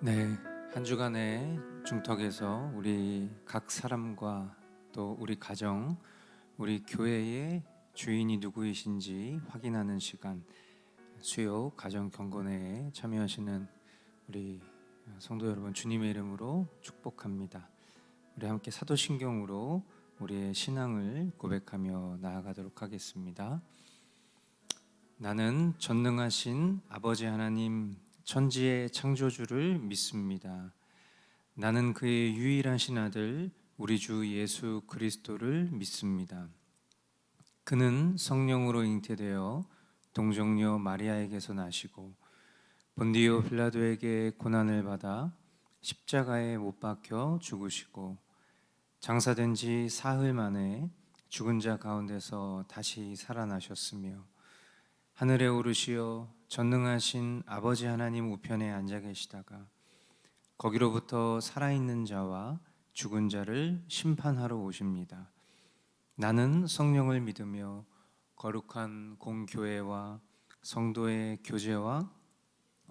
네, 한 주간의 중턱에서 우리 각 사람과 또 우리 가정, 우리 교회의 주인이 누구이신지 확인하는 시간, 수요 가정 경건회에 참여하시는 우리 성도 여러분, 주님의 이름으로 축복합니다. 우리 함께 사도신경으로 우리의 신앙을 고백하며 나아가도록 하겠습니다. 나는 전능하신 아버지 하나님, 천지의 창조주를 믿습니다. 나는 그의 유일하신 아들 우리 주 예수 그리스도를 믿습니다. 그는 성령으로 잉태되어 동정녀 마리아에게서 나시고 본디오 빌라도에게 고난을 받아 십자가에 못 박혀 죽으시고 장사된 지 사흘 만에 죽은 자 가운데서 다시 살아나셨으며 하늘에 오르시어 전능하신 아버지 하나님 우편에 앉아 계시다가 거기로부터 살아있는 자와 죽은 자를 심판하러 오십니다. 나는 성령을 믿으며 거룩한 공교회와 성도의 교제와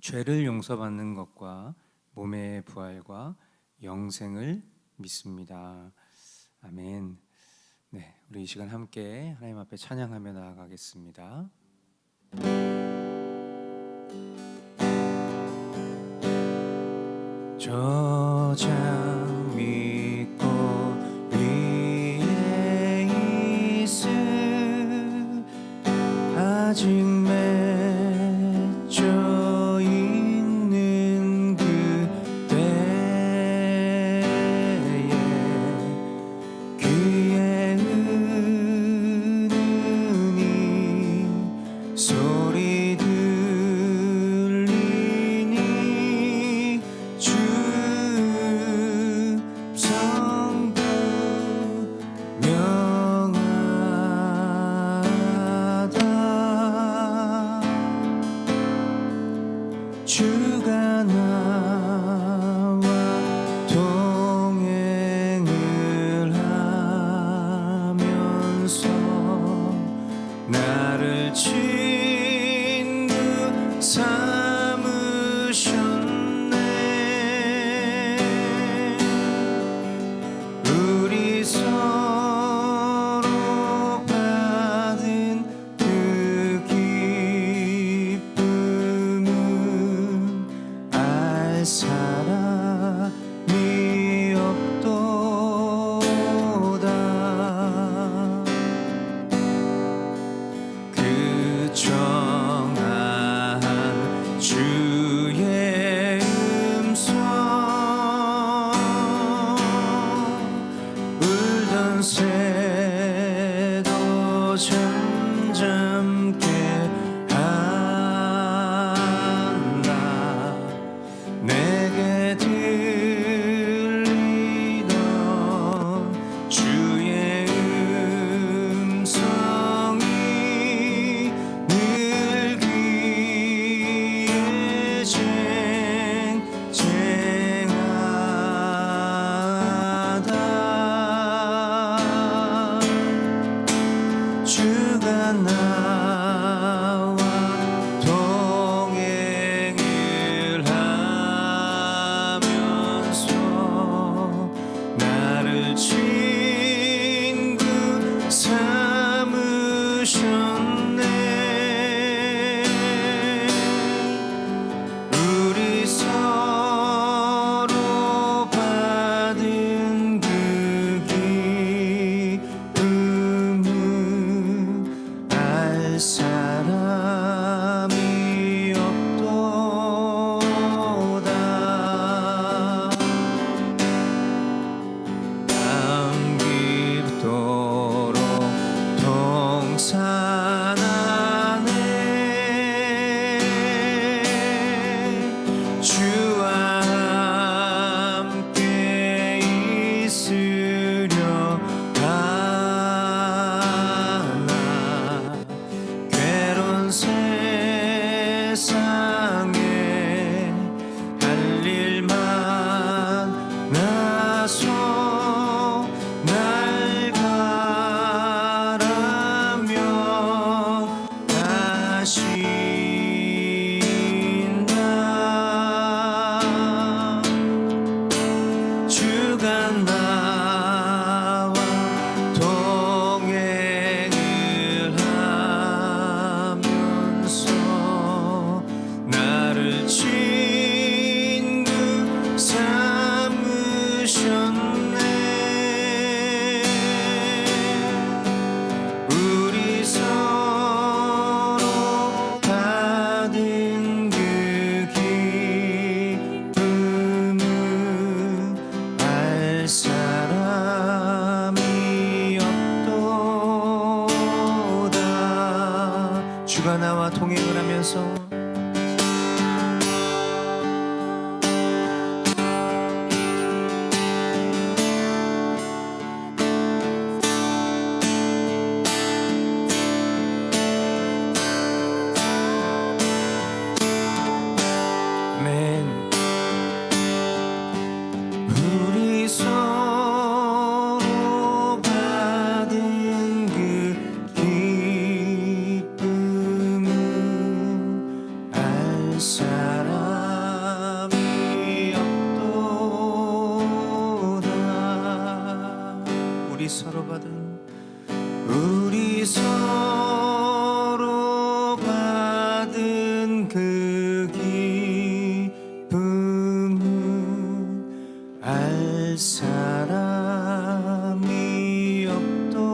죄를 용서받는 것과 몸의 부활과 영생을 믿습니다. 아멘. 네, 우리 이 시간 함께 하나님 앞에 찬양하며 나아가겠습니다. 저장 믿고 위에 있을 아직 맺혀 있는 그때에 귀에 은은히 소리 들리니 주 성부 명하다. 주가 나와 동행을 하면서 나를 친구 삼으셨네. 우리 서로 받은 그 기쁨은 알 사람이 없도다. 우리 서로 받은 그 기쁨은 알 사람이 없도다.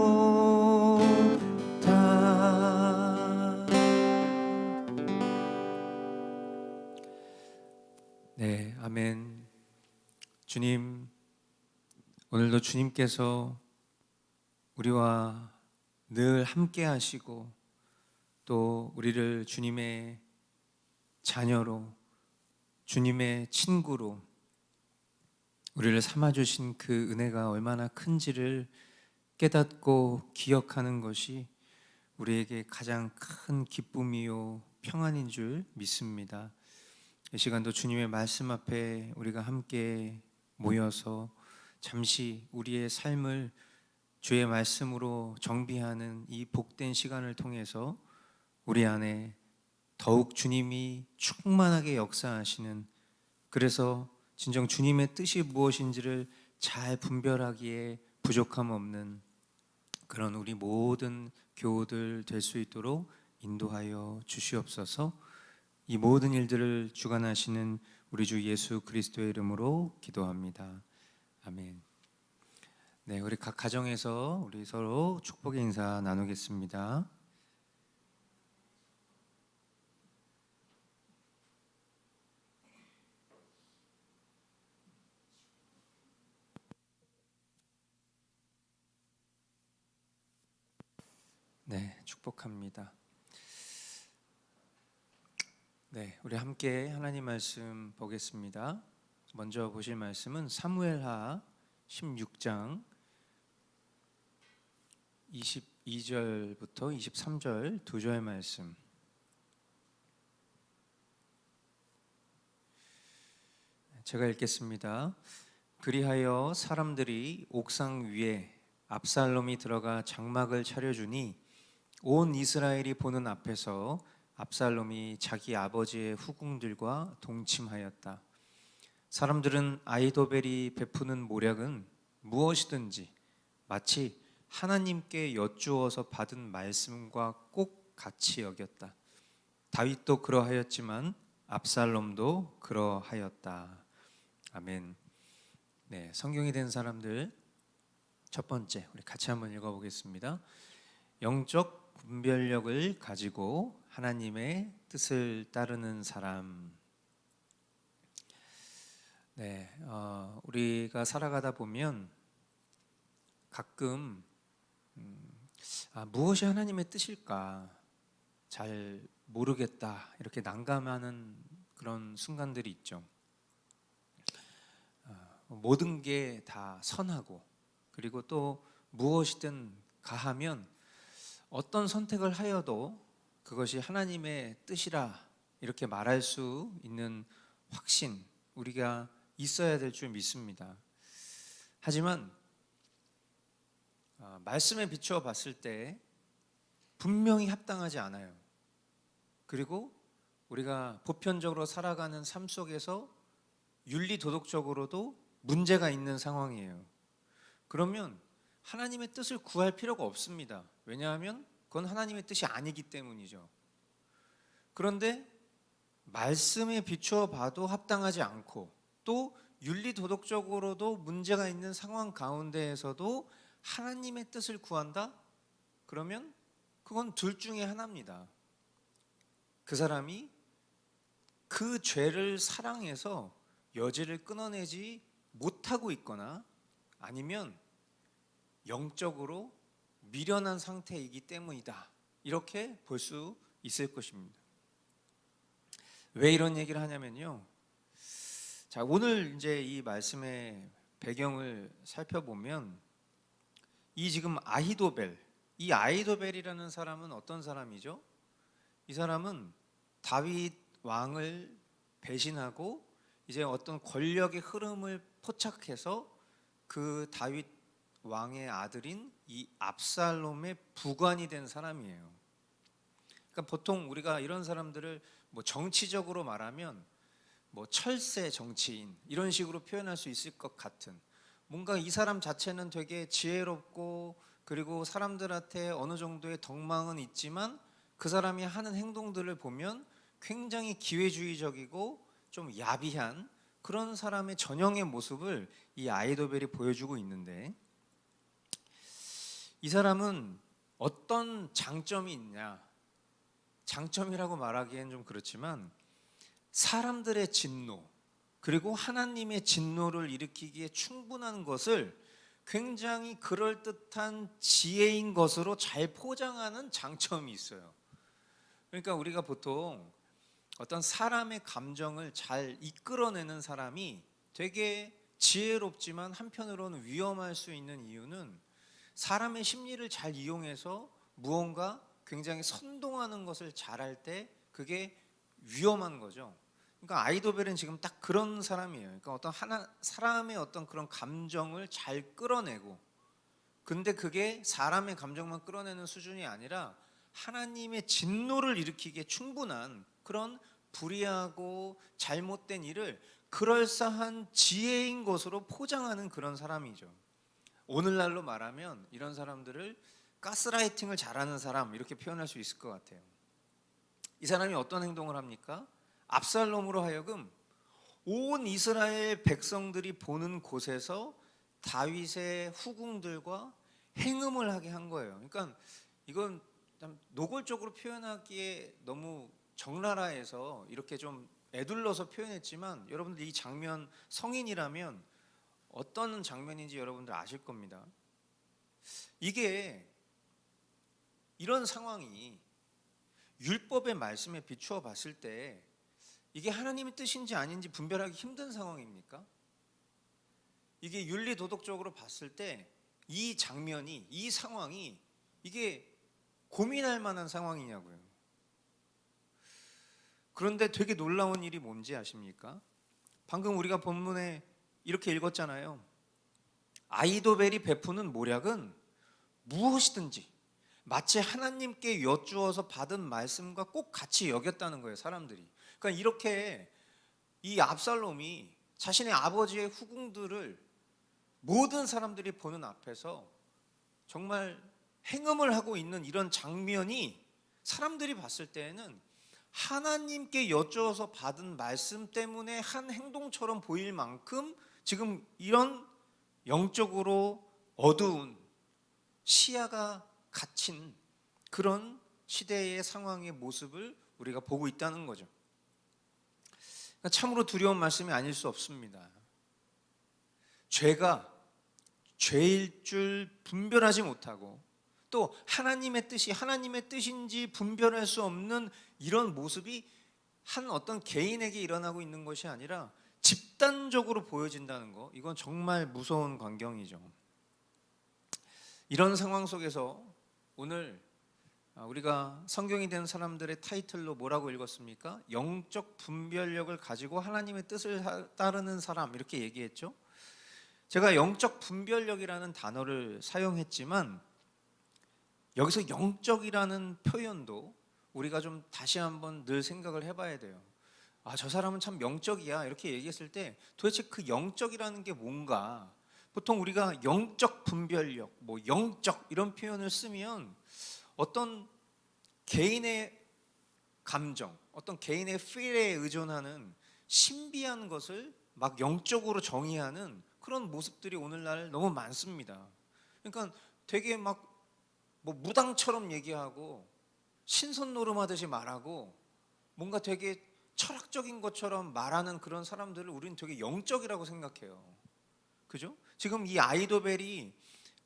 네, 아멘. 주님, 오늘도 주님께서 우리와 늘 함께 하시고 또 우리를 주님의 자녀로, 주님의 친구로 우리를 삼아주신 그 은혜가 얼마나 큰지를 깨닫고 기억하는 것이 우리에게 가장 큰 기쁨이요 평안인 줄 믿습니다. 이 시간도 주님의 말씀 앞에 우리가 함께 모여서 잠시 우리의 삶을 주의 말씀으로 정비하는 이 복된 시간을 통해서 우리 안에 더욱 주님이 충만하게 역사하시는, 그래서 진정 주님의 뜻이 무엇인지를 잘 분별하기에 부족함 없는 그런 우리 모든 교우들 될 수 있도록 인도하여 주시옵소서. 이 모든 일들을 주관하시는 우리 주 예수 그리스도의 이름으로 기도합니다. 아멘. 네, 우리 각 가정에서 우리 서로 축복의 인사 나누겠습니다. 네, 축복합니다. 네, 우리 함께 하나님 말씀 보겠습니다. 먼저 보실 말씀은 사무엘하 16장 22절부터 23절 두 절 말씀. 제가 읽겠습니다. 그리하여 사람들이 옥상 위에 압살롬이 들어가 장막을 차려주니 온 이스라엘이 보는 앞에서 압살롬이 자기 아버지의 후궁들과 동침하였다. 사람들은 아히도벨이 베푸는 모략은 무엇이든지 마치 하나님께 여쭈어서 받은 말씀과 꼭 같이 여겼다. 다윗도 그러하였지만 압살롬도 그러하였다. 아멘. 네, 성경이 된 사람들 첫 번째 우리 같이 한번 읽어보겠습니다. 영적 분별력을 가지고 하나님의 뜻을 따르는 사람. 네, 우리가 살아가다 보면 가끔 무엇이 하나님의 뜻일까 잘 모르겠다 이렇게 난감하는 그런 순간들이 있죠. 모든 게 다 선하고 그리고 또 무엇이든 가하면 어떤 선택을 하여도 그것이 하나님의 뜻이라 이렇게 말할 수 있는 확신, 우리가 있어야 될 줄 믿습니다. 하지만 말씀에 비추어 봤을 때 분명히 합당하지 않아요. 그리고 우리가 보편적으로 살아가는 삶 속에서 윤리 도덕적으로도 문제가 있는 상황이에요. 그러면 하나님의 뜻을 구할 필요가 없습니다. 왜냐하면 그건 하나님의 뜻이 아니기 때문이죠. 그런데 말씀에 비추어 봐도 합당하지 않고 또 윤리 도덕적으로도 문제가 있는 상황 가운데에서도 하나님의 뜻을 구한다? 그러면 그건 둘 중에 하나입니다. 그 사람이 그 죄를 사랑해서 여지를 끊어내지 못하고 있거나 아니면 영적으로 미련한 상태이기 때문이다. 이렇게 볼 수 있을 것입니다. 왜 이런 얘기를 하냐면요. 자, 오늘 이제 이 말씀의 배경을 살펴보면 이 지금 아히도벨, 이 아히도벨이라는 사람은 어떤 사람이죠? 이 사람은 다윗 왕을 배신하고 이제 어떤 권력의 흐름을 포착해서 그 다윗 왕의 아들인 이 압살롬의 부관이 된 사람이에요. 그러니까 보통 우리가 이런 사람들을 뭐 정치적으로 말하면 뭐 철새 정치인 이런 식으로 표현할 수 있을 것 같은, 뭔가 이 사람 자체는 되게 지혜롭고 그리고 사람들한테 어느 정도의 덕망은 있지만 그 사람이 하는 행동들을 보면 굉장히 기회주의적이고 좀 야비한 그런 사람의 전형의 모습을 이 아이도벨이 보여주고 있는데, 이 사람은 어떤 장점이 있냐, 장점이라고 말하기엔 좀 그렇지만 사람들의 진노 그리고 하나님의 진노를 일으키기에 충분한 것을 굉장히 그럴듯한 지혜인 것으로 잘 포장하는 장점이 있어요. 그러니까 우리가 보통 어떤 사람의 감정을 잘 이끌어내는 사람이 되게 지혜롭지만 한편으로는 위험할 수 있는 이유는 사람의 심리를 잘 이용해서 무언가 굉장히 선동하는 것을 잘할 때 그게 위험한 거죠. 그러니까 아이도벨은 지금 딱 그런 사람이에요. 그러니까 어떤 사람의 어떤 그런 감정을 잘 끌어내고, 근데 그게 사람의 감정만 끌어내는 수준이 아니라 하나님의 진노를 일으키기에 충분한 그런 불의하고 잘못된 일을 그럴싸한 지혜인 것으로 포장하는 그런 사람이죠. 오늘날로 말하면 이런 사람들을 가스라이팅을 잘하는 사람 이렇게 표현할 수 있을 것 같아요. 이 사람이 어떤 행동을 합니까? 압살롬으로 하여금 온 이스라엘 백성들이 보는 곳에서 다윗의 후궁들과 행음을 하게 한 거예요. 그러니까 이건 노골적으로 표현하기에 너무 적나라해서 이렇게 좀 애둘러서 표현했지만, 여러분들 이 장면 성인이라면 어떤 장면인지 여러분들 아실 겁니다. 이게 이런 상황이 율법의 말씀에 비추어 봤을 때 이게 하나님의 뜻인지 아닌지 분별하기 힘든 상황입니까? 이게 윤리 도덕적으로 봤을 때 이 장면이, 이 상황이 이게 고민할 만한 상황이냐고요. 그런데 되게 놀라운 일이 뭔지 아십니까? 방금 우리가 본문에 이렇게 읽었잖아요. 아이도벨이 베푸는 모략은 무엇이든지 마치 하나님께 여쭈어서 받은 말씀과 꼭 같이 여겼다는 거예요, 사람들이. 그러니까 이렇게 이 압살롬이 자신의 아버지의 후궁들을 모든 사람들이 보는 앞에서 정말 행음을 하고 있는 이런 장면이 사람들이 봤을 때에는 하나님께 여쭈어서 받은 말씀 때문에 한 행동처럼 보일 만큼 지금 이런 영적으로 어두운 시야가 갇힌 그런 시대의 상황의 모습을 우리가 보고 있다는 거죠. 참으로 두려운 말씀이 아닐 수 없습니다. 죄가 죄일 줄 분별하지 못하고 또 하나님의 뜻이 하나님의 뜻인지 분별할 수 없는 이런 모습이 한 어떤 개인에게 일어나고 있는 것이 아니라 집단적으로 보여진다는 거, 이건 정말 무서운 광경이죠. 이런 상황 속에서 오늘 우리가 성경이 된 사람들의 타이틀로 뭐라고 읽었습니까? 영적 분별력을 가지고 하나님의 뜻을 따르는 사람, 이렇게 얘기했죠. 제가 영적 분별력이라는 단어를 사용했지만 여기서 영적이라는 표현도 우리가 좀 다시 한번 늘 생각을 해봐야 돼요. 저 사람은 참 영적이야 이렇게 얘기했을 때 도대체 그 영적이라는 게 뭔가, 보통 우리가 영적 분별력, 뭐 영적 이런 표현을 쓰면 어떤 개인의 감정, 어떤 개인의 feel에 의존하는 신비한 것을 막 영적으로 정의하는 그런 모습들이 오늘날 너무 많습니다. 그러니까 되게 막 뭐 무당처럼 얘기하고 신선 노름하듯이 말하고 뭔가 되게 철학적인 것처럼 말하는 그런 사람들을 우리는 되게 영적이라고 생각해요. 그죠? 지금 이 아이도벨이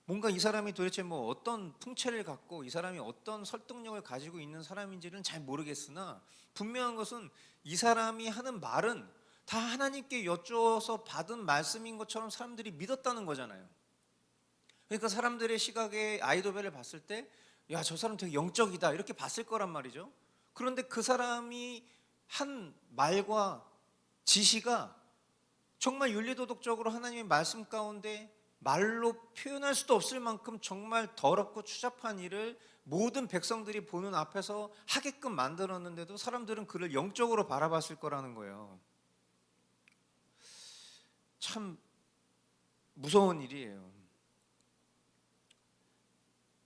뭔가 이 사람이 도대체 뭐 어떤 풍채를 갖고 이 사람이 어떤 설득력을 가지고 있는 사람인지는 잘 모르겠으나 분명한 것은 이 사람이 하는 말은 다 하나님께 여쭈어서 받은 말씀인 것처럼 사람들이 믿었다는 거잖아요. 그러니까 사람들의 시각에 아이도벨을 봤을 때 야, 저 사람 되게 영적이다 이렇게 봤을 거란 말이죠. 그런데 그 사람이 한 말과 지시가 정말 윤리도덕적으로 하나님의 말씀 가운데 말로 표현할 수도 없을 만큼 정말 더럽고 추잡한 일을 모든 백성들이 보는 앞에서 하게끔 만들었는데도 사람들은 그를 영적으로 바라봤을 거라는 거예요. 참 무서운 일이에요.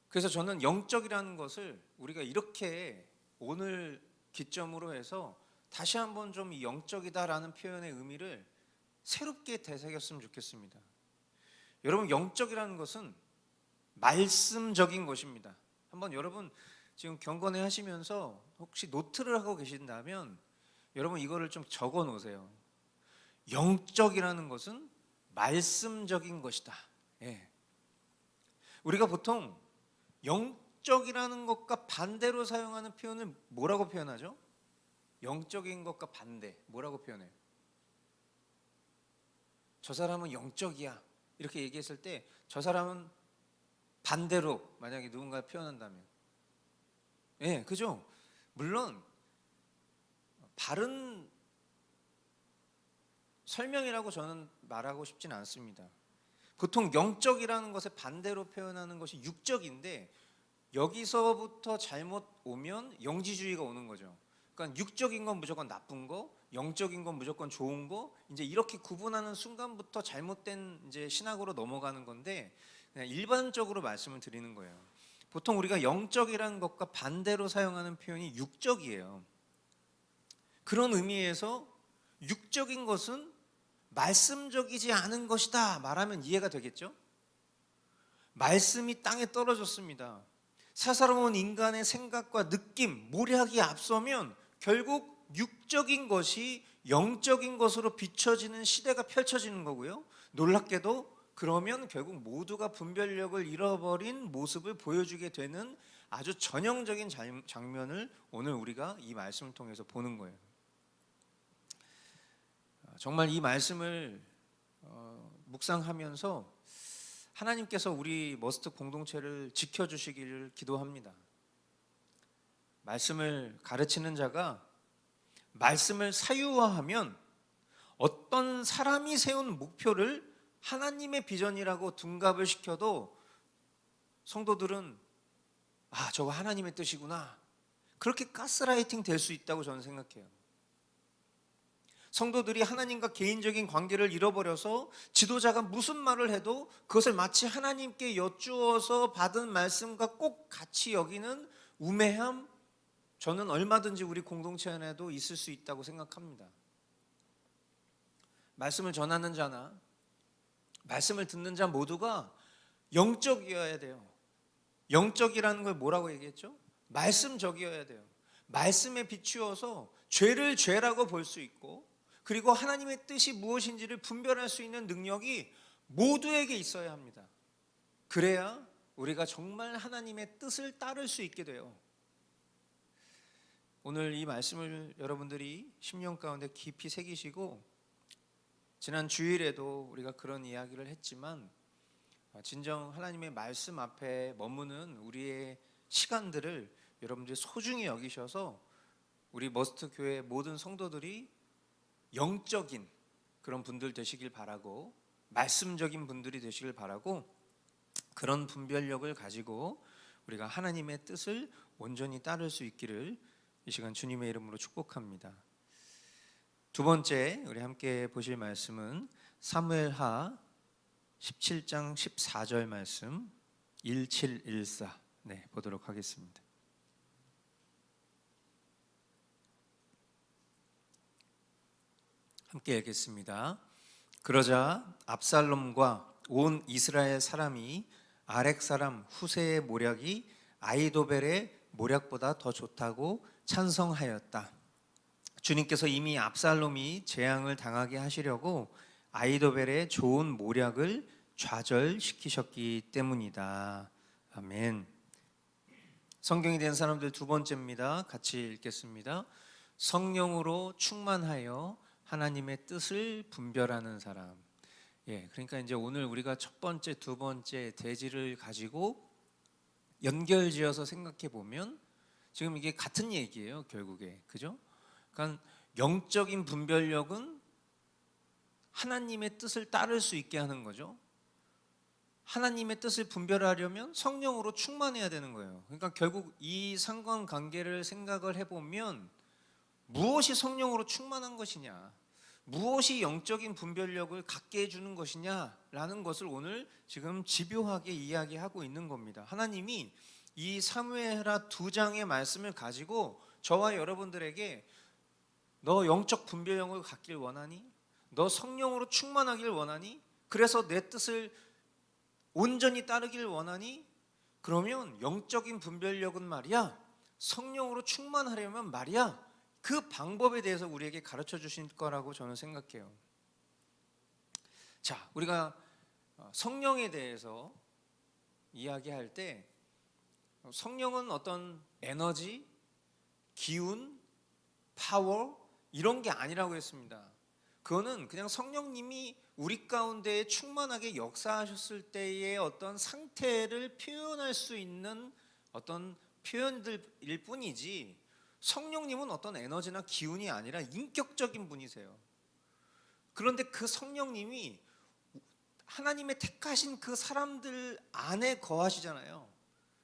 그래서 저는 영적이라는 것을 우리가 이렇게 오늘 기점으로 해서 다시 한번 좀 이 영적이다라는 표현의 의미를 새롭게 되새겼으면 좋겠습니다. 여러분, 영적이라는 것은 말씀적인 것입니다. 한번 여러분 지금 경건회 하시면서 혹시 노트를 하고 계신다면 여러분 이거를 좀 적어 놓으세요. 영적이라는 것은 말씀적인 것이다. 예. 우리가 보통 영적이라는 것과 반대로 사용하는 표현을 뭐라고 표현하죠? 영적인 것과 반대 뭐라고 표현해요? 저 사람은 영적이야 이렇게 얘기했을 때 저 사람은 반대로 만약에 누군가 표현한다면, 예, 그죠? 물론 바른 설명이라고 저는 말하고 싶진 않습니다. 보통 영적이라는 것의 반대로 표현하는 것이 육적인데 여기서부터 잘못 오면 영지주의가 오는 거죠. 그러니까 육적인 건 무조건 나쁜 거, 영적인 건 무조건 좋은 거, 이제 이렇게 구분하는 순간부터 잘못된 이제 신학으로 넘어가는 건데 그냥 일반적으로 말씀을 드리는 거예요. 보통 우리가 영적이라는 것과 반대로 사용하는 표현이 육적이에요. 그런 의미에서 육적인 것은 말씀적이지 않은 것이다 말하면 이해가 되겠죠? 말씀이 땅에 떨어졌습니다. 사사로운 인간의 생각과 느낌, 모략이 앞서면 결국 육적인 것이 영적인 것으로 비춰지는 시대가 펼쳐지는 거고요. 놀랍게도 그러면 결국 모두가 분별력을 잃어버린 모습을 보여주게 되는 아주 전형적인 장면을 오늘 우리가 이 말씀을 통해서 보는 거예요. 정말 이 말씀을 묵상하면서 하나님께서 우리 머스트 공동체를 지켜주시기를 기도합니다. 말씀을 가르치는 자가 말씀을 사유화하면 어떤 사람이 세운 목표를 하나님의 비전이라고 둔갑을 시켜도 성도들은 저거 하나님의 뜻이구나 그렇게 가스라이팅 될 수 있다고 저는 생각해요. 성도들이 하나님과 개인적인 관계를 잃어버려서 지도자가 무슨 말을 해도 그것을 마치 하나님께 여쭈어서 받은 말씀과 꼭 같이 여기는 우매함, 저는 얼마든지 우리 공동체 안에도 있을 수 있다고 생각합니다. 말씀을 전하는 자나 말씀을 듣는 자 모두가 영적이어야 돼요. 영적이라는 걸 뭐라고 얘기했죠? 말씀적이어야 돼요. 말씀에 비추어서 죄를 죄라고 볼 수 있고 그리고 하나님의 뜻이 무엇인지를 분별할 수 있는 능력이 모두에게 있어야 합니다. 그래야 우리가 정말 하나님의 뜻을 따를 수 있게 돼요. 오늘 이 말씀을 여러분들이 심령 가운데 깊이 새기시고 지난 주일에도 우리가 그런 이야기를 했지만 진정 하나님의 말씀 앞에 머무는 우리의 시간들을 여러분들이 소중히 여기셔서 우리 머스트 교회 모든 성도들이 영적인 그런 분들 되시길 바라고 말씀적인 분들이 되시길 바라고 그런 분별력을 가지고 우리가 하나님의 뜻을 온전히 따를 수 있기를 이 시간 주님의 이름으로 축복합니다. 두 번째 우리 함께 보실 말씀은 사무엘하 17장 14절 말씀 1714 보도록 하겠습니다. 함께 읽겠습니다. 그러자 압살롬과 온 이스라엘 사람이 아렉 사람 후세의 모략이 아히도벨의 모략보다 더 좋다고 찬성하였다. 주님께서 이미 압살롬이 재앙을 당하게 하시려고 아히도벨의 좋은 모략을 좌절시키셨기 때문이다. 아멘. 성경이 된 사람들 두 번째입니다. 같이 읽겠습니다. 성령으로 충만하여 하나님의 뜻을 분별하는 사람. 그러니까 이제 오늘 우리가 첫 번째, 두 번째 대지를 가지고 연결지어서 생각해 보면 지금 이게 같은 얘기예요, 결국에. 그죠? 그러니까 영적인 분별력은 하나님의 뜻을 따를 수 있게 하는 거죠. 하나님의 뜻을 분별하려면 성령으로 충만해야 되는 거예요. 그러니까 결국 이 상관관계를 생각을 해보면 무엇이 성령으로 충만한 것이냐, 무엇이 영적인 분별력을 갖게 해주는 것이냐라는 것을 오늘 지금 집요하게 이야기하고 있는 겁니다. 하나님이 이 사무엘하 2장의 말씀을 가지고 저와 여러분들에게 너 영적 분별력을 갖길 원하니? 너 성령으로 충만하길 원하니? 그래서 내 뜻을 온전히 따르길 원하니? 그러면 영적인 분별력은 말이야, 성령으로 충만하려면 말이야, 그 방법에 대해서 우리에게 가르쳐 주실 거라고 저는 생각해요. 자, 우리가 성령에 대해서 이야기할 때 성령은 어떤 에너지, 기운, 파워 이런 게 아니라고 했습니다. 그거는 그냥 성령님이 우리 가운데 충만하게 역사하셨을 때의 어떤 상태를 표현할 수 있는 어떤 표현들일 뿐이지, 성령님은 어떤 에너지나 기운이 아니라 인격적인 분이세요. 그런데 그 성령님이 하나님의 택하신 그 사람들 안에 거하시잖아요.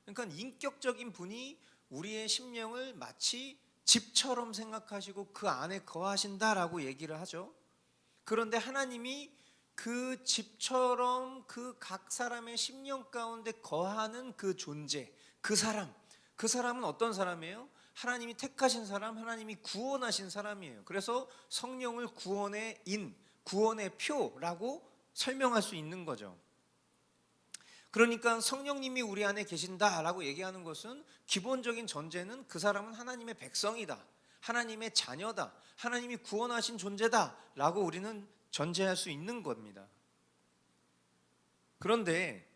그러니까 인격적인 분이 우리의 심령을 마치 집처럼 생각하시고 그 안에 거하신다라고 얘기를 하죠. 그런데 하나님이 그 집처럼 그 각 사람의 심령 가운데 거하는 그 존재, 그 사람은 어떤 사람이에요? 하나님이 택하신 사람, 하나님이 구원하신 사람이에요. 그래서 성령을 구원의 인, 구원의 표라고 설명할 수 있는 거죠. 그러니까 성령님이 우리 안에 계신다라고 얘기하는 것은 기본적인 전제는 그 사람은 하나님의 백성이다, 하나님의 자녀다, 하나님이 구원하신 존재다라고 우리는 전제할 수 있는 겁니다. 그런데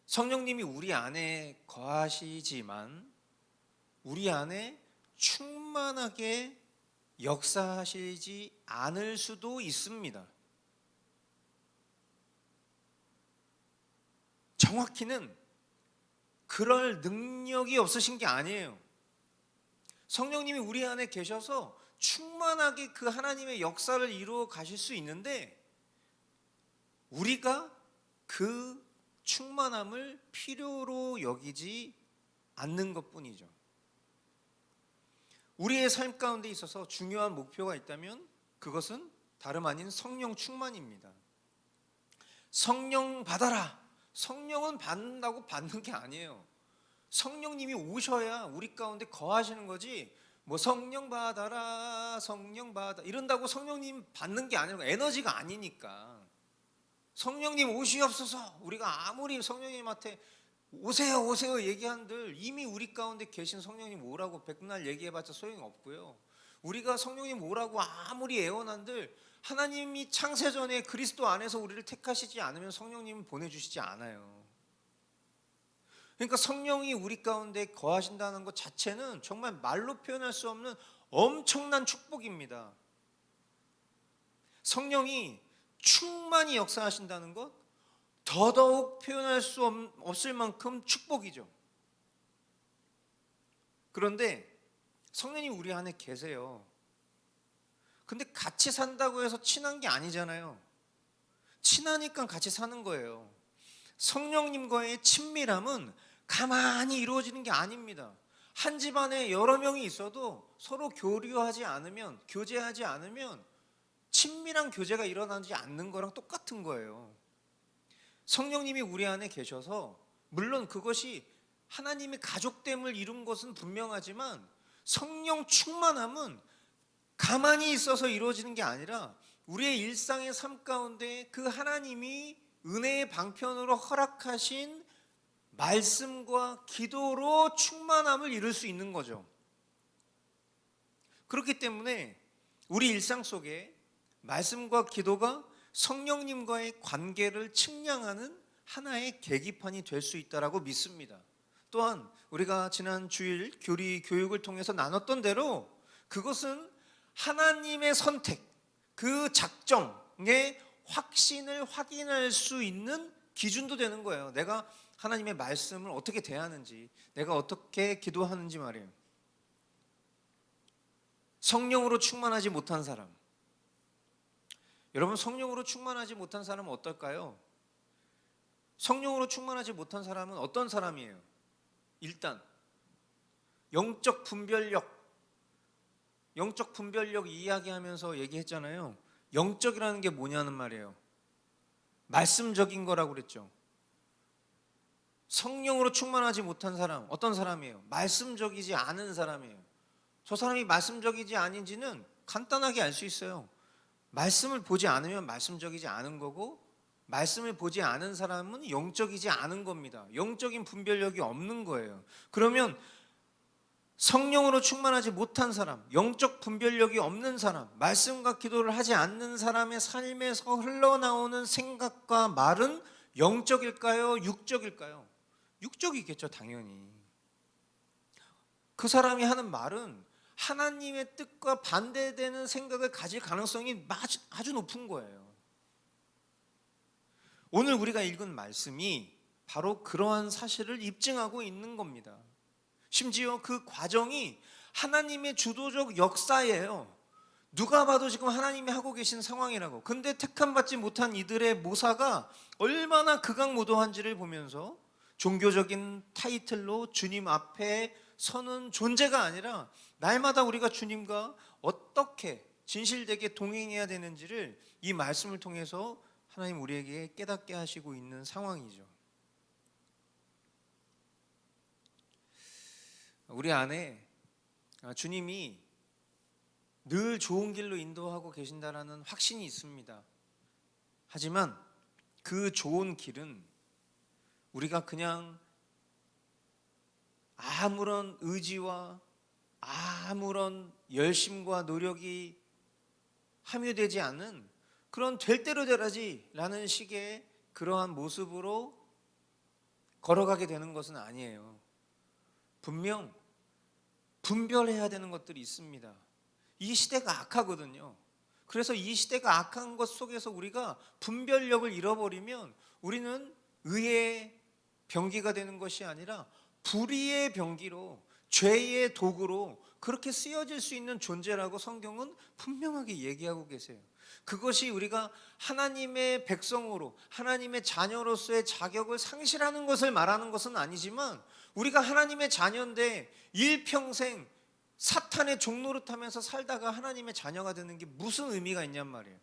성령님이 우리 안에 거하시지만 우리 안에 충만하게 역사하시지 않을 수도 있습니다. 정확히는 그럴 능력이 없으신 게 아니에요. 성령님이 우리 안에 계셔서 충만하게 그 하나님의 역사를 이루어 가실 수 있는데 우리가 그 충만함을 필요로 여기지 않는 것뿐이죠. 우리의 삶 가운데 있어서 중요한 목표가 있다면 그것은 다름 아닌 성령 충만입니다. 성령 받아라. 성령은 받는다고 받는 게 아니에요. 성령님이 오셔야 우리 가운데 거하시는 거지, 뭐 성령 받아라, 성령 받아 이런다고 성령님 받는 게 아니고 에너지가 아니니까. 성령님 오시옵소서, 우리가 아무리 성령님한테 오세요 오세요 얘기한들 이미 우리 가운데 계신 성령님 오라고 백날 얘기해봤자 소용이 없고요. 우리가 성령님 오라고 아무리 애원한들 하나님이 창세전에 그리스도 안에서 우리를 택하시지 않으면 성령님은 보내주시지 않아요. 그러니까 성령이 우리 가운데 거하신다는 것 자체는 정말 말로 표현할 수 없는 엄청난 축복입니다. 성령이 충만히 역사하신다는 것 더더욱 표현할 수 없을 만큼 축복이죠. 그런데 성령님 우리 안에 계세요. 근데 같이 산다고 해서 친한 게 아니잖아요. 친하니까 같이 사는 거예요. 성령님과의 친밀함은 가만히 이루어지는 게 아닙니다. 한 집안에 여러 명이 있어도 서로 교류하지 않으면, 교제하지 않으면 친밀한 교제가 일어나지 않는 거랑 똑같은 거예요. 성령님이 우리 안에 계셔서 물론 그것이 하나님의 가족됨을 이룬 것은 분명하지만 성령 충만함은 가만히 있어서 이루어지는 게 아니라 우리의 일상의 삶 가운데 그 하나님이 은혜의 방편으로 허락하신 말씀과 기도로 충만함을 이룰 수 있는 거죠. 그렇기 때문에 우리 일상 속에 말씀과 기도가 성령님과의 관계를 측량하는 하나의 계기판이 될 수 있다고 믿습니다. 또한 우리가 지난 주일 교리 교육을 통해서 나눴던 대로 그것은 하나님의 선택, 그 작정의 확신을 확인할 수 있는 기준도 되는 거예요. 내가 하나님의 말씀을 어떻게 대하는지, 내가 어떻게 기도하는지 말이에요. 성령으로 충만하지 못한 사람, 여러분 성령으로 충만하지 못한 사람은 어떨까요? 성령으로 충만하지 못한 사람은 어떤 사람이에요? 일단 영적 분별력 이야기하면서 얘기했잖아요. 영적이라는 게 뭐냐는 말이에요. 말씀적인 거라고 그랬죠. 성령으로 충만하지 못한 사람 어떤 사람이에요? 말씀적이지 않은 사람이에요. 저 사람이 말씀적이지 아닌지는 간단하게 알 수 있어요. 말씀을 보지 않으면 말씀적이지 않은 거고, 말씀을 보지 않은 사람은 영적이지 않은 겁니다. 영적인 분별력이 없는 거예요. 그러면 성령으로 충만하지 못한 사람, 영적 분별력이 없는 사람, 말씀과 기도를 하지 않는 사람의 삶에서 흘러나오는 생각과 말은 영적일까요? 육적일까요? 육적이겠죠, 당연히. 그 사람이 하는 말은 하나님의 뜻과 반대되는 생각을 가질 가능성이 아주 높은 거예요. 오늘 우리가 읽은 말씀이 바로 그러한 사실을 입증하고 있는 겁니다. 심지어 그 과정이 하나님의 주도적 역사예요. 누가 봐도 지금 하나님이 하고 계신 상황이라고. 근데 택함받지 못한 이들의 모사가 얼마나 극악무도한지를 보면서 종교적인 타이틀로 주님 앞에 서는 존재가 아니라 날마다 우리가 주님과 어떻게 진실되게 동행해야 되는지를 이 말씀을 통해서 하나님 우리에게 깨닫게 하시고 있는 상황이죠. 우리 안에 주님이 늘 좋은 길로 인도하고 계신다라는 확신이 있습니다. 하지만 그 좋은 길은 우리가 그냥 아무런 의지와 아무런 열심과 노력이 함유되지 않은 그런 될 대로 되라지 라는 식의 그러한 모습으로 걸어가게 되는 것은 아니에요. 분명 분별해야 되는 것들이 있습니다. 이 시대가 악하거든요. 그래서 이 시대가 악한 것 속에서 우리가 분별력을 잃어버리면 우리는 의의 병기가 되는 것이 아니라 불의의 병기로, 죄의 도구로 그렇게 쓰여질 수 있는 존재라고 성경은 분명하게 얘기하고 계세요. 그것이 우리가 하나님의 백성으로, 하나님의 자녀로서의 자격을 상실하는 것을 말하는 것은 아니지만, 우리가 하나님의 자녀인데 일평생 사탄의 종노릇하면서 살다가 하나님의 자녀가 되는 게 무슨 의미가 있냔 말이에요.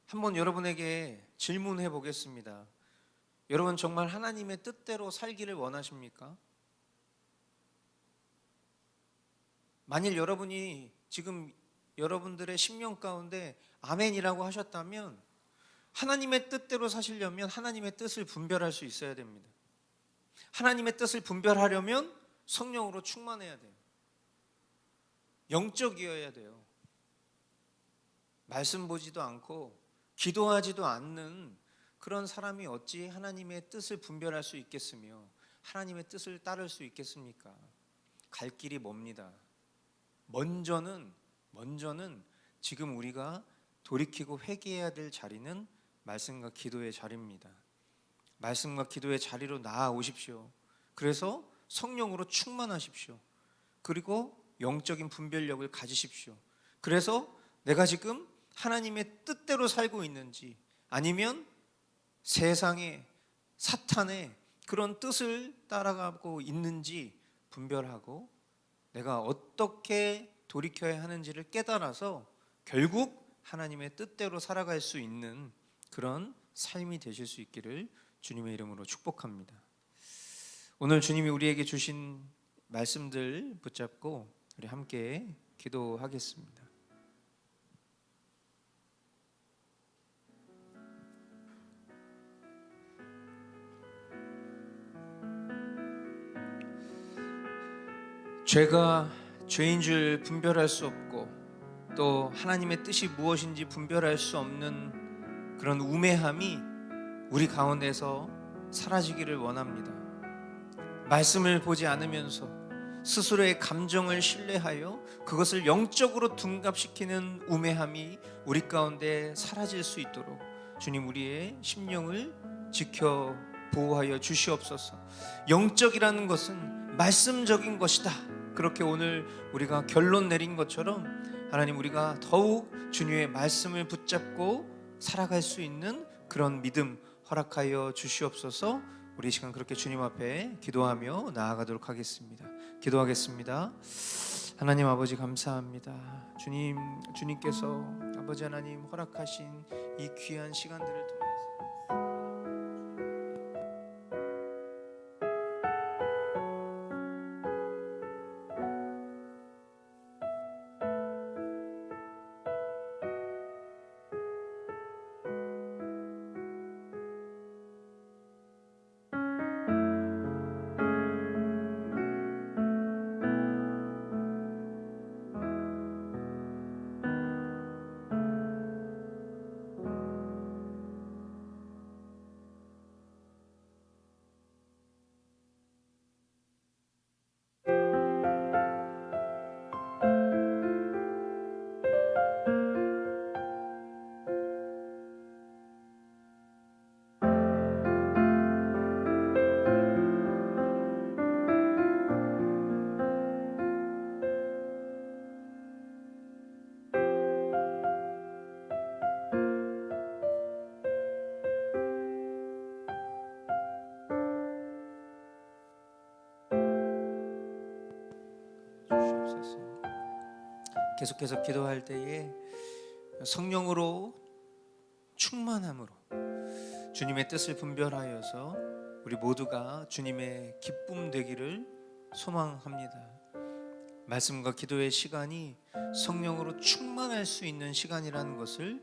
한번 여러분에게 질문해 보겠습니다. 여러분 정말 하나님의 뜻대로 살기를 원하십니까? 만일 여러분이 지금 여러분들의 심령 가운데 아멘이라고 하셨다면 하나님의 뜻대로 사시려면 하나님의 뜻을 분별할 수 있어야 됩니다. 하나님의 뜻을 분별하려면 성령으로 충만해야 돼요. 영적이어야 돼요. 말씀 보지도 않고 기도하지도 않는 그런 사람이 어찌 하나님의 뜻을 분별할 수 있겠으며 하나님의 뜻을 따를 수 있겠습니까? 갈 길이 멉니다. 먼저는 지금 우리가 돌이키고 회개해야 될 자리는 말씀과 기도의 자리입니다. 말씀과 기도의 자리로 나아오십시오. 그래서 성령으로 충만하십시오. 그리고 영적인 분별력을 가지십시오. 그래서 내가 지금 하나님의 뜻대로 살고 있는지 아니면 세상의 사탄의 그런 뜻을 따라가고 있는지 분별하고 내가 어떻게 돌이켜야 하는지를 깨달아서 결국 하나님의 뜻대로 살아갈 수 있는 그런 삶이 되실 수 있기를 주님의 이름으로 축복합니다. 오늘 주님이 우리에게 주신 말씀들 붙잡고 우리 함께 기도하겠습니다. 죄가 죄인 줄 분별할 수 없고 또 하나님의 뜻이 무엇인지 분별할 수 없는 그런 우매함이 우리 가운데서 사라지기를 원합니다. 말씀을 보지 않으면서 스스로의 감정을 신뢰하여 그것을 영적으로 둔갑시키는 우매함이 우리 가운데 사라질 수 있도록 주님 우리의 심령을 지켜 보호하여 주시옵소서. 영적이라는 것은 말씀적인 것이다. 그렇게 오늘 우리가 결론 내린 것처럼 하나님 우리가 더욱 주님의 말씀을 붙잡고 살아갈 수 있는 그런 믿음 허락하여 주시옵소서. 우리 이 시간 그렇게 주님 앞에 기도하며 나아가도록 하겠습니다. 기도하겠습니다. 하나님 아버지 감사합니다. 주님께서 아버지 하나님 허락하신 이 귀한 시간들을 통해서 주시옵소서. 계속해서 기도할 때에 성령으로 충만함으로 주님의 뜻을 분별하여서 우리 모두가 주님의 기쁨 되기를 소망합니다. 말씀과 기도의 시간이 성령으로 충만할 수 있는 시간이라는 것을,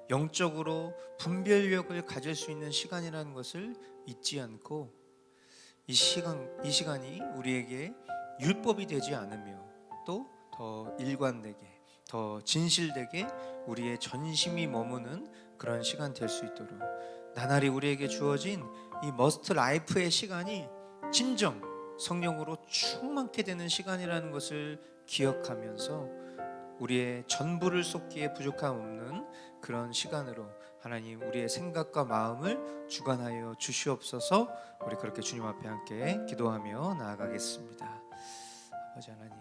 영적으로 분별력을 가질 수 있는 시간이라는 것을 잊지 않고 이 시간이 우리에게 율법이 되지 않으며 또 더 일관되게, 더 진실되게 우리의 전심이 머무는 그런 시간 될 수 있도록 나날이 우리에게 주어진 이 머스트 라이프의 시간이 진정 성령으로 충만케 되는 시간이라는 것을 기억하면서 우리의 전부를 쏟기에 부족함 없는 그런 시간으로 하나님 우리의 생각과 마음을 주관하여 주시옵소서. 우리 그렇게 주님 앞에 함께 기도하며 나아가겠습니다. 아버지 하나님,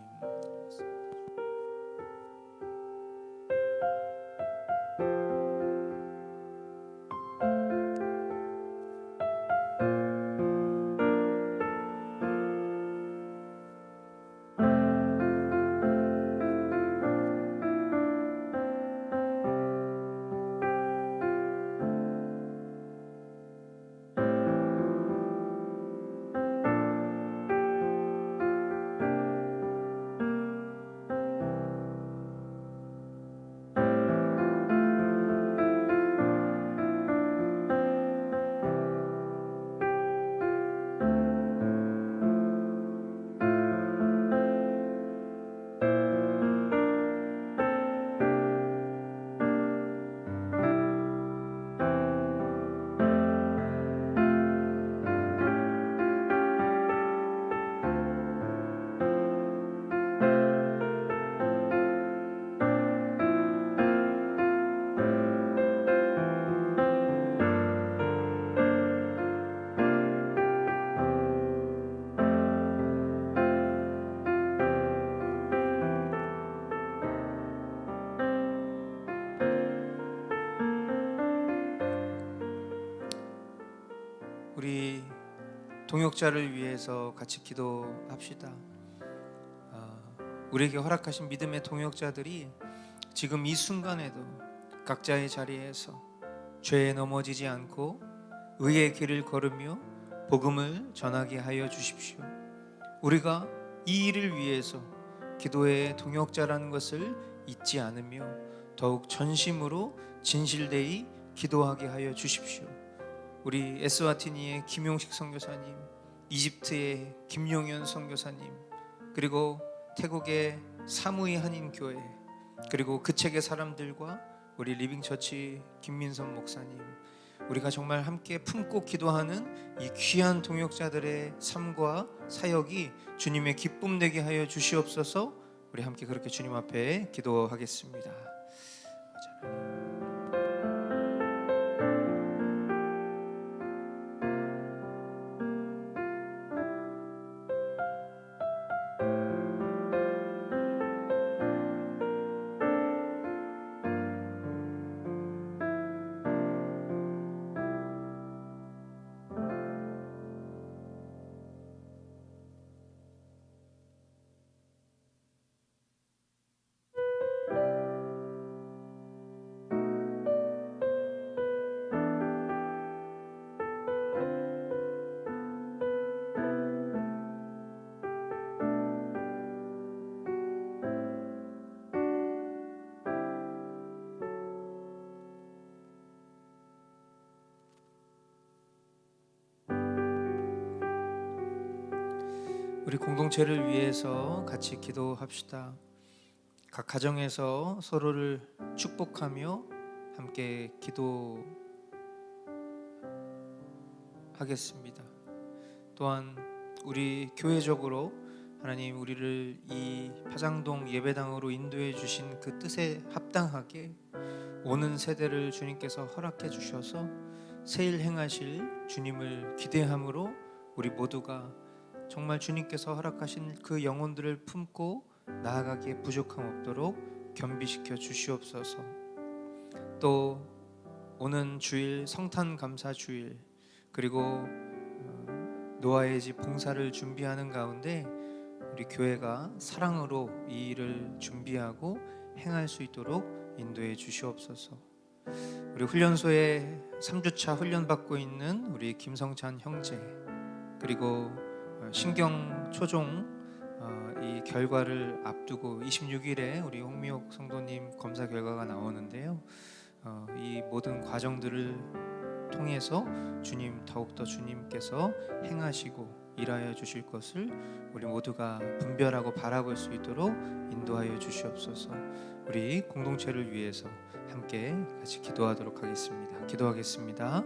우리 동역자를 위해서 같이 기도합시다. 우리에게 허락하신 믿음의 동역자들이 지금 이 순간에도 각자의 자리에서 죄에 넘어지지 않고 의의 길을 걸으며 복음을 전하게 하여 주십시오. 우리가 이 일을 위해서 기도의 동역자라는 것을 잊지 않으며 더욱 전심으로 진실되이 기도하게 하여 주십시오. 우리 에스와티니의 김용식 선교사님, 이집트의 김용현 선교사님, 그리고 태국의 사무이 한인교회, 그리고 그 책의 사람들과 우리 리빙처치 김민선 목사님, 우리가 정말 함께 품고 기도하는 이 귀한 동역자들의 삶과 사역이 주님의 기쁨 되게 하여 주시옵소서. 우리 함께 그렇게 주님 앞에 기도하겠습니다. 우리 공동체를 위해서 같이 기도합시다. 각 가정에서 서로를 축복하며 함께 기도하겠습니다. 또한 우리 교회적으로 하나님 우리를 이 파장동 예배당으로 인도해 주신 그 뜻에 합당하게 오는 세대를 주님께서 허락해 주셔서 새일 행하실 주님을 기대함으로 우리 모두가 정말 주님께서 허락하신 그 영혼들을 품고 나아가기에 부족함 없도록 겸비시켜 주시옵소서. 또 오는 주일 성탄 감사 주일 그리고 노아의 집 봉사를 준비하는 가운데 우리 교회가 사랑으로 이 일을 준비하고 행할 수 있도록 인도해 주시옵소서. 우리 훈련소에 3주차 훈련받고 있는 우리 김성찬 형제 그리고 신경 초종 이 결과를 앞두고 26일에 우리 홍미옥 성도님 검사 결과가 나오는데요. 이 모든 과정들을 통해서 주님 더욱더 주님께서 행하시고 일하여 주실 것을 우리 모두가 분별하고 바라볼 수 있도록 인도하여 주시옵소서. 우리 공동체를 위해서 함께 같이 기도하도록 하겠습니다. 기도하겠습니다.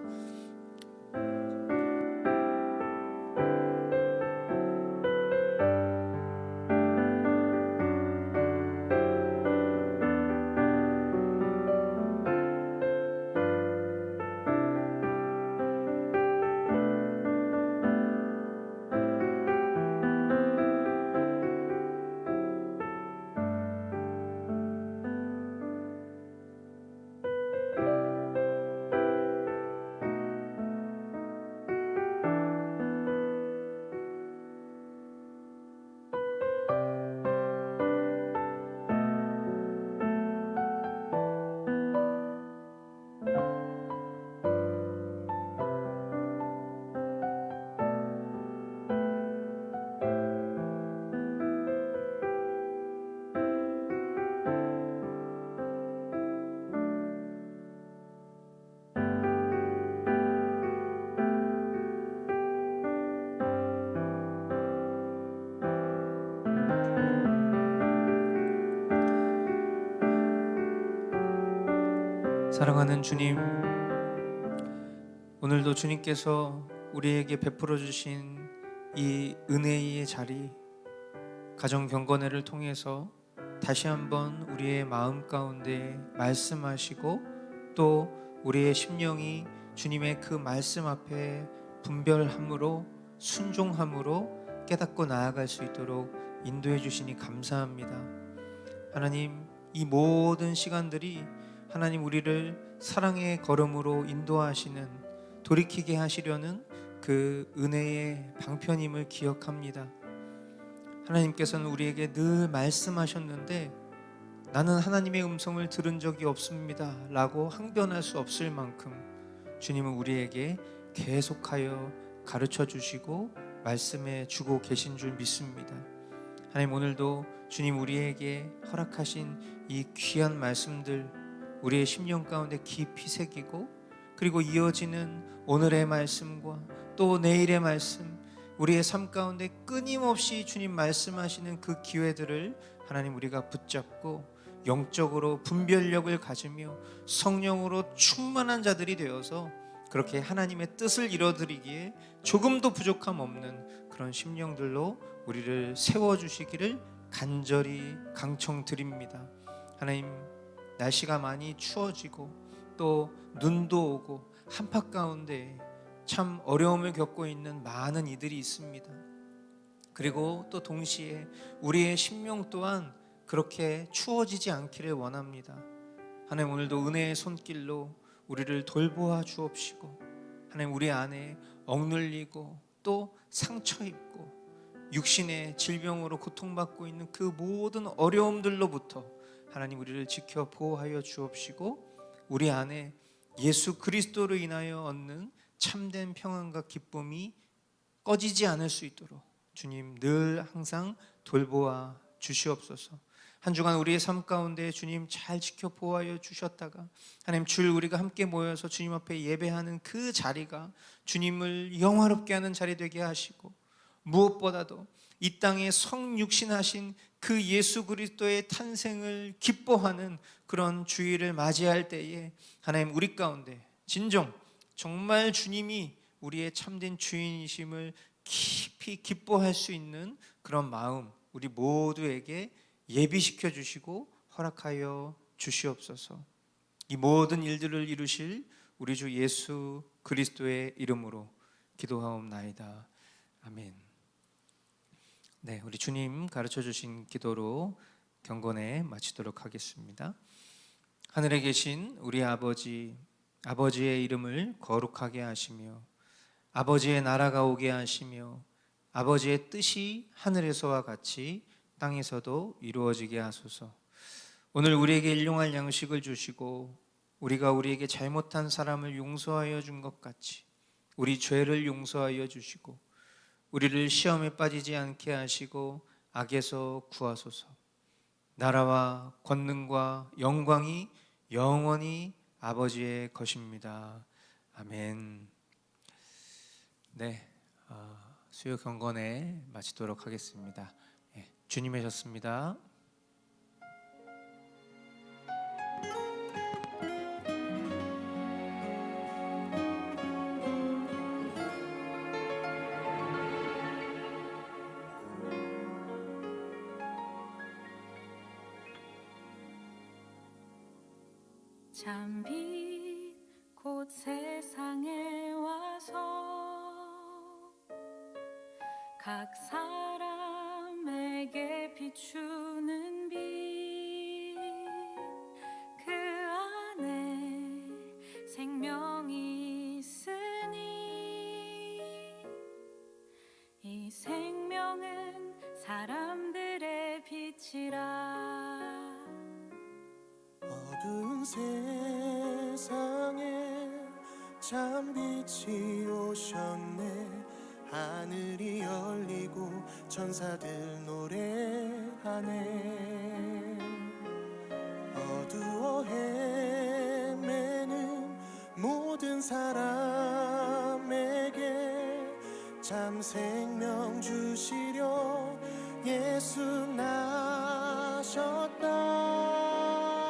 사랑하는 주님, 오늘도 주님께서 우리에게 베풀어 주신 이 은혜의 자리, 가정 경건회를 통해서 다시 한번 우리의 마음 가운데 말씀하시고 또 우리의 심령이 주님의 그 말씀 앞에 분별함으로 순종함으로 깨닫고 나아갈 수 있도록 인도해 주시니 감사합니다. 하나님, 이 모든 시간들이 하나님 우리를 사랑의 걸음으로 인도하시는, 돌이키게 하시려는 그 은혜의 방편임을 기억합니다. 하나님께서는 우리에게 늘 말씀하셨는데 나는 하나님의 음성을 들은 적이 없습니다 라고 항변할 수 없을 만큼 주님은 우리에게 계속하여 가르쳐 주시고 말씀해 주고 계신 줄 믿습니다. 하나님, 오늘도 주님 우리에게 허락하신 이 귀한 말씀들 우리의 심령 가운데 깊이 새기고, 그리고 이어지는 오늘의 말씀과 또 내일의 말씀, 우리의 삶 가운데 끊임없이 주님 말씀하시는 그 기회들을 하나님 우리가 붙잡고 영적으로 분별력을 가지며 성령으로 충만한 자들이 되어서 그렇게 하나님의 뜻을 이뤄드리기에 조금도 부족함 없는 그런 심령들로 우리를 세워주시기를 간절히 강청드립니다. 하나님, 날씨가 많이 추워지고 또 눈도 오고 한파 가운데 참 어려움을 겪고 있는 많은 이들이 있습니다. 그리고 또 동시에 우리의 심령 또한 그렇게 추워지지 않기를 원합니다. 하나님, 오늘도 은혜의 손길로 우리를 돌보아 주옵시고, 하나님 우리 안에 억눌리고 또 상처 입고 육신의 질병으로 고통받고 있는 그 모든 어려움들로부터 하나님 우리를 지켜 보호하여 주옵시고, 우리 안에 예수 그리스도로 인하여 얻는 참된 평안과 기쁨이 꺼지지 않을 수 있도록 주님 늘 항상 돌보아 주시옵소서. 한 주간 우리의 삶 가운데 주님 잘 지켜 보호하여 주셨다가 하나님 주일 우리가 함께 모여서 주님 앞에 예배하는 그 자리가 주님을 영화롭게 하는 자리 되게 하시고, 무엇보다도 이 땅에 성육신하신 그 예수 그리스도의 탄생을 기뻐하는 그런 주일을 맞이할 때에 하나님 우리 가운데 진정 정말 주님이 우리의 참된 주인이심을 깊이 기뻐할 수 있는 그런 마음 우리 모두에게 예비시켜 주시고 허락하여 주시옵소서. 이 모든 일들을 이루실 우리 주 예수 그리스도의 이름으로 기도하옵나이다. 아멘. 네, 우리 주님 가르쳐 주신 기도로 경건에 마치도록 하겠습니다. 하늘에 계신 우리 아버지, 아버지의 이름을 거룩하게 하시며 아버지의 나라가 오게 하시며 아버지의 뜻이 하늘에서와 같이 땅에서도 이루어지게 하소서. 오늘 우리에게 일용할 양식을 주시고 우리가 우리에게 잘못한 사람을 용서하여 준 것 같이 우리 죄를 용서하여 주시고 우리를 시험에 빠지지 않게 하시고 악에서 구하소서. 나라와 권능과 영광이 영원히 아버지의 것입니다. 아멘. 네, 수요 경건에 마치도록 하겠습니다. 주님의 셨습니다. 참빛 곧 세상에 와서 각 사람에게 비추는 빛, 그 안에 생명이 있으니 이 생명은 사람들의 빛이라. 어두운 세상에 참빛이 오셨네. 하늘이 열리고 천사들 노래하네. 어두워 헤매는 모든 사람에게 참 생명 주시려 예수 나셨다.